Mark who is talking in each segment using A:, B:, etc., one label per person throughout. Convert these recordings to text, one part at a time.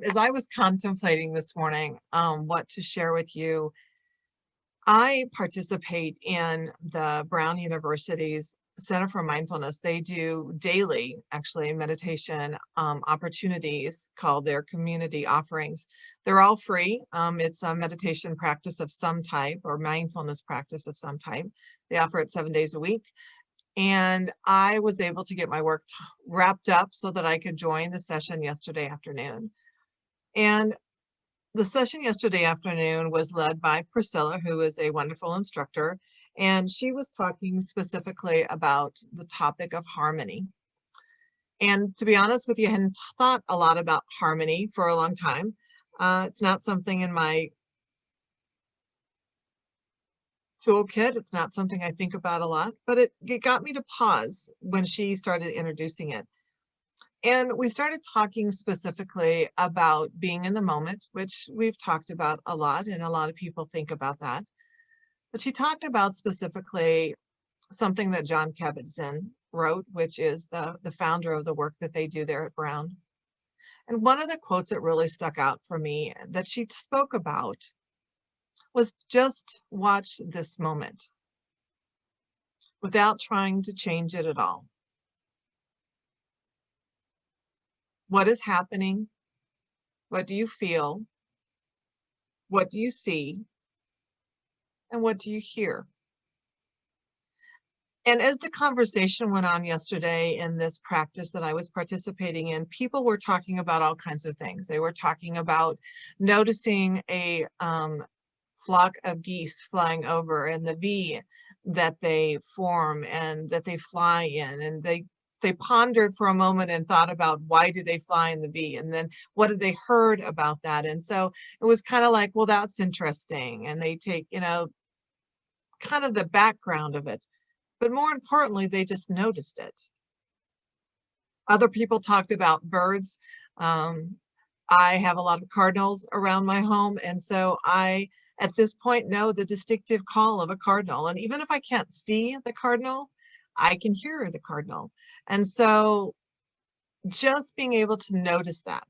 A: As I was contemplating this morning what to share with you, I participate in the Brown University's Center for Mindfulness. They do daily, actually, meditation opportunities called their community offerings. They're all free. It's a meditation practice of some type or mindfulness practice of some type. They offer it 7 days a week. And I was able to get my work wrapped up so that I could join the session yesterday afternoon. And the session yesterday afternoon was led by Priscilla, who is a wonderful instructor, and she was talking specifically about the topic of harmony. And to be honest with you, I hadn't thought a lot about harmony for a long time. It's not something in my toolkit. It's not something I think about a lot, but it got me to pause when she started introducing it. And we started talking specifically about being in the moment, which we've talked about a lot, and a lot of people think about that. But she talked about specifically something that Jon Kabat-Zinn wrote, which is the founder of the work that they do there at Brown. And one of the quotes that really stuck out for me that she spoke about was just watch this moment without trying to change it at all. What is happening? What do you feel? What do you see? And what do you hear? And as the conversation went on yesterday in this practice that I was participating in, people were talking about all kinds of things. They were talking about noticing a flock of geese flying over and the V that they form and that they fly in. And they pondered for a moment and thought about why do they fly in the V, and then what had they heard about that. And so it was kind of like, well, that's interesting. And they take, kind of the background of it. But more importantly, they just noticed it. Other people talked about birds. I have a lot of cardinals around my home, and so I, at this point, know the distinctive call of a cardinal. And even if I can't see the cardinal, I can hear the cardinal. And so just being able to notice that.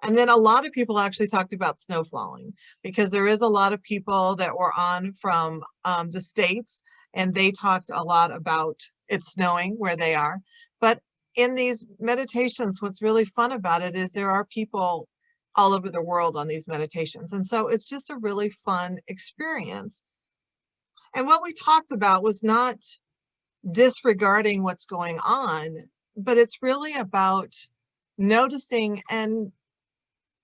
A: And then a lot of people actually talked about snow falling, because there is a lot of people that were on from the States, and they talked a lot about it snowing where they are. But in these meditations, what's really fun about it is there are people all over the world on these meditations. And so it's just a really fun experience. And what we talked about was not disregarding what's going on, but it's really about noticing and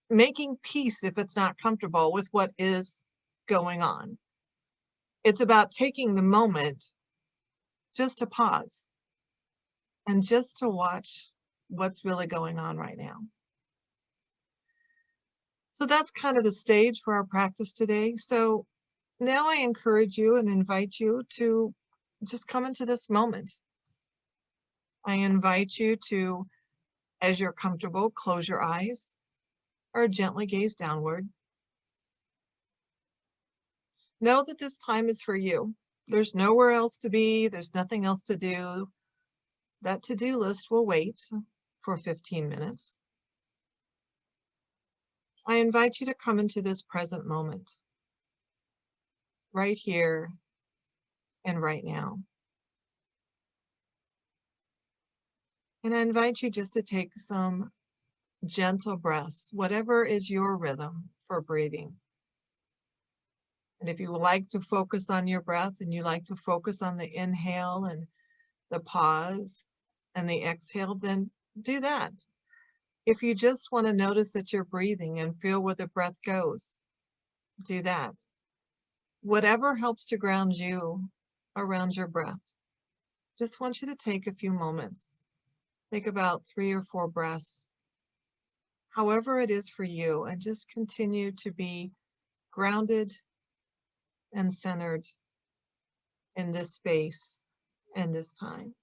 A: making peace if it's not comfortable with what is going on. It's about taking the moment just to pause and just to watch what's really going on right now. So that's kind of the stage for our practice today. So now I encourage you and invite you to just come into this moment. I invite you to, as you're comfortable, close your eyes or gently gaze downward. Know that this time is for you. There's nowhere else to be. There's nothing else to do. That to-do list will wait for 15 minutes. I invite you to come into this present moment, right here and right now. And I invite you just to take some gentle breaths, whatever is your rhythm for breathing. And if you like to focus on your breath and you like to focus on the inhale and the pause and the exhale, then do that. If you just want to notice that you're breathing and feel where the breath goes, do that. Whatever helps to ground you around your breath. Just want you to take a few moments. Take about 3 or 4 breaths, however it is for you, and just continue to be grounded and centered in this space and this time.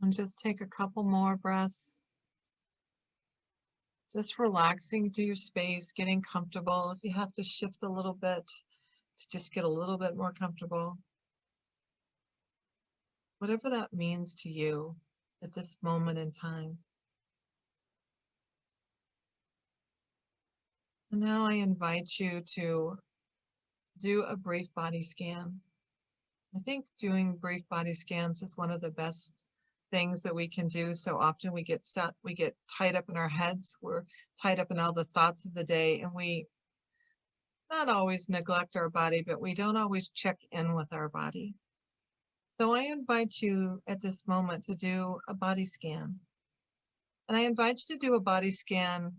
A: And just take a couple more breaths. Just relaxing to your space, getting comfortable. If you have to shift a little bit to just get a little bit more comfortable, whatever that means to you at this moment in time. And now I invite you to do a brief body scan. I think doing brief body scans is one of the best things that we can do. So often we get tied up in our heads. We're tied up in all the thoughts of the day, and we not always neglect our body, but we don't always check in with our body. So I invite you at this moment to do a body scan. And I invite you to do a body scan.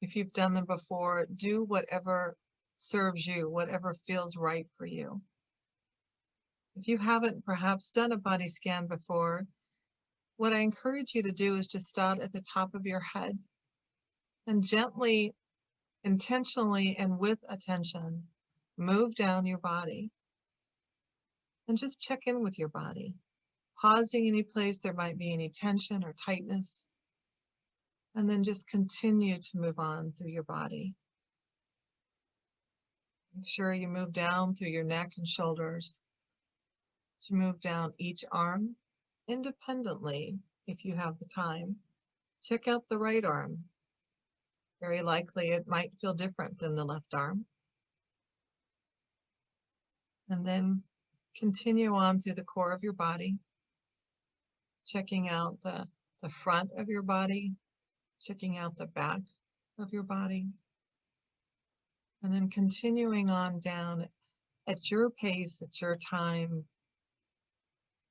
A: If you've done them before, do whatever serves you, whatever feels right for you. If you haven't perhaps done a body scan before, what I encourage you to do is just start at the top of your head and gently, intentionally, and with attention, move down your body and just check in with your body, pausing any place there might be any tension or tightness, and then just continue to move on through your body. Make sure you move down through your neck and shoulders, to move down each arm independently if you have the time. Check out the right arm. Very likely it might feel different than the left arm. And then continue on through the core of your body, checking out the front of your body, checking out the back of your body, and then continuing on down at your pace, at your time,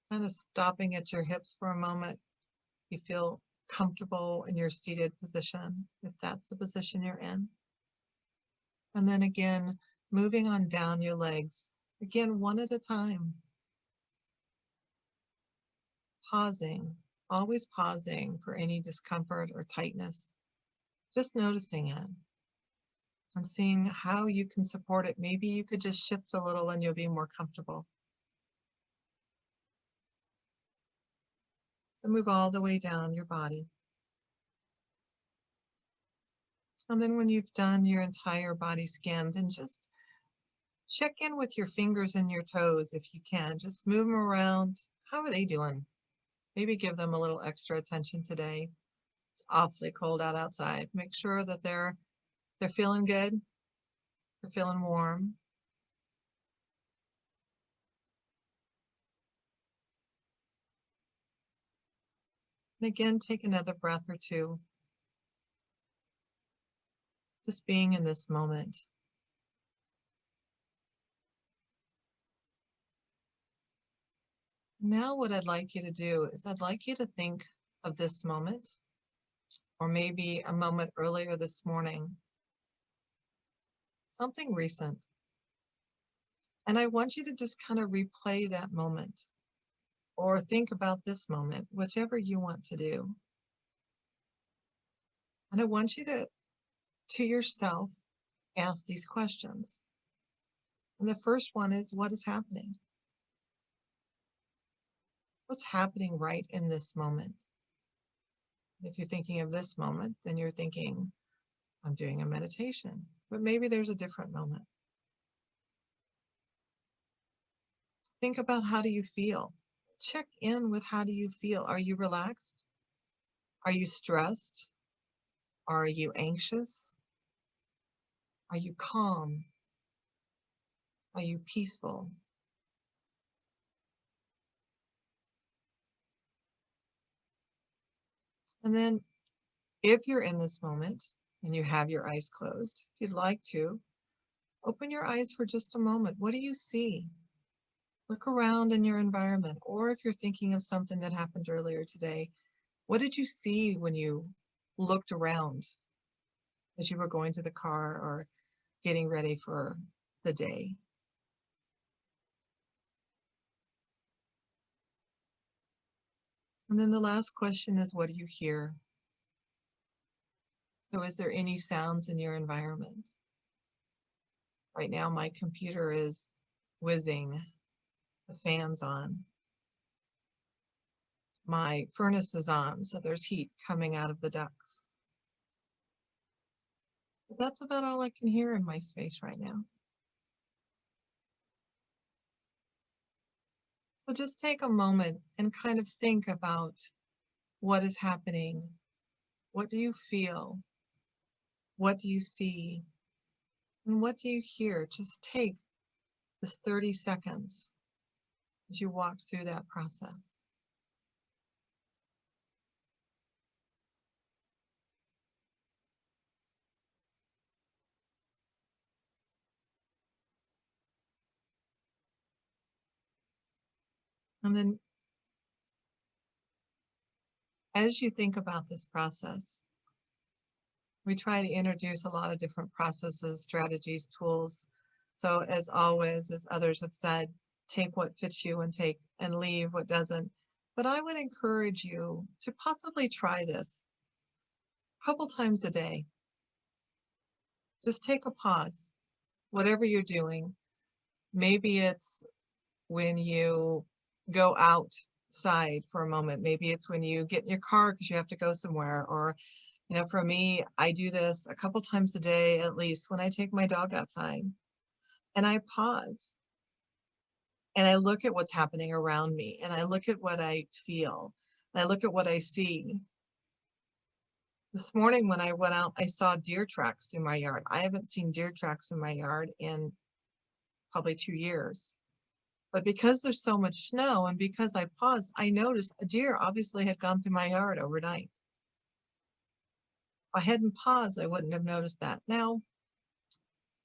A: kind of stopping at your hips for a moment. You feel comfortable in your seated position, if that's the position you're in. And then again, moving on down your legs, again, one at a time. Pausing, always pausing for any discomfort or tightness. Just noticing it and seeing how you can support it. Maybe you could just shift a little and you'll be more comfortable. So move all the way down your body. And then when you've done your entire body scan, then just check in with your fingers and your toes if you can. Just move them around. How are they doing? Maybe give them a little extra attention today. It's awfully cold outside. Make sure that they're feeling good. They're feeling warm. And again, take another breath or two. Just being in this moment. Now what I'd like you to do is I'd like you to think of this moment, or maybe a moment earlier this morning, something recent. And I want you to just kind of replay that moment or think about this moment, whichever you want to do. And I want you to yourself, ask these questions. And the first one is, what is happening? What's happening right in this moment? If you're thinking of this moment, then you're thinking, I'm doing a meditation, but maybe there's a different moment. Think about, how do you feel? Check in with, how do you feel? Are you relaxed? Are you stressed? Are you anxious? Are you calm? Are you peaceful? And then if you're in this moment and you have your eyes closed, if you'd like to, open your eyes for just a moment. What do you see? Look around in your environment, or if you're thinking of something that happened earlier today, what did you see when you looked around as you were going to the car or getting ready for the day? And then the last question is, what do you hear? So is there any sounds in your environment? Right now, my computer is whizzing, the fan's on. my furnace is on, so there's heat coming out of the ducts. But that's about all I can hear in my space right now. So just take a moment and kind of think about what is happening. What do you feel? What do you see? And what do you hear? Just take this 30 seconds as you walk through that process. And then as you think about this process, we try to introduce a lot of different processes, strategies, tools. So as always, as others have said, take what fits you and leave what doesn't. But I would encourage you to possibly try this a couple times a day. Just take a pause, whatever you're doing. Maybe it's when you go outside for a moment. Maybe it's when you get in your car because you have to go somewhere. Or, for me, I do this a couple times a day, at least when I take my dog outside and I pause and I look at what's happening around me and I look at what I feel and I look at what I see. This morning when I went out, I saw deer tracks through my yard. I haven't seen deer tracks in my yard in probably 2 years. But because there's so much snow and because I paused, I noticed a deer obviously had gone through my yard overnight. If I hadn't paused, I wouldn't have noticed that. Now,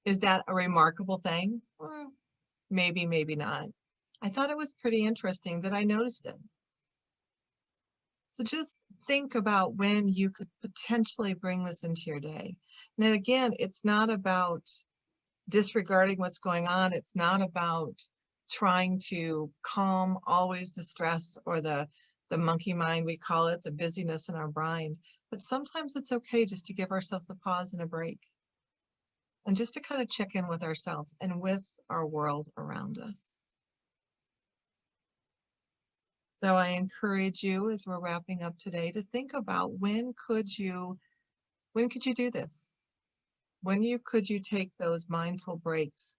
A: is that a remarkable thing? Well, maybe, maybe not. I thought it was pretty interesting that I noticed it. So just think about when you could potentially bring this into your day. And then again, it's not about disregarding what's going on. It's not about trying to calm always the stress or the monkey mind, we call it, the busyness in our mind. But sometimes it's okay just to give ourselves a pause and a break. And just to kind of check in with ourselves and with our world around us. So I encourage you as we're wrapping up today to think about when could you do this? Could you take those mindful breaks?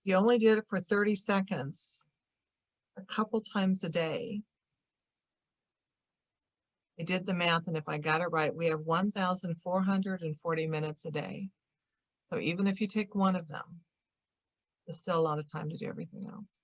A: You only did it for 30 seconds, a couple times a day. I did the math, and if I got it right, we have 1,440 minutes a day. So even if you take one of them, there's still a lot of time to do everything else.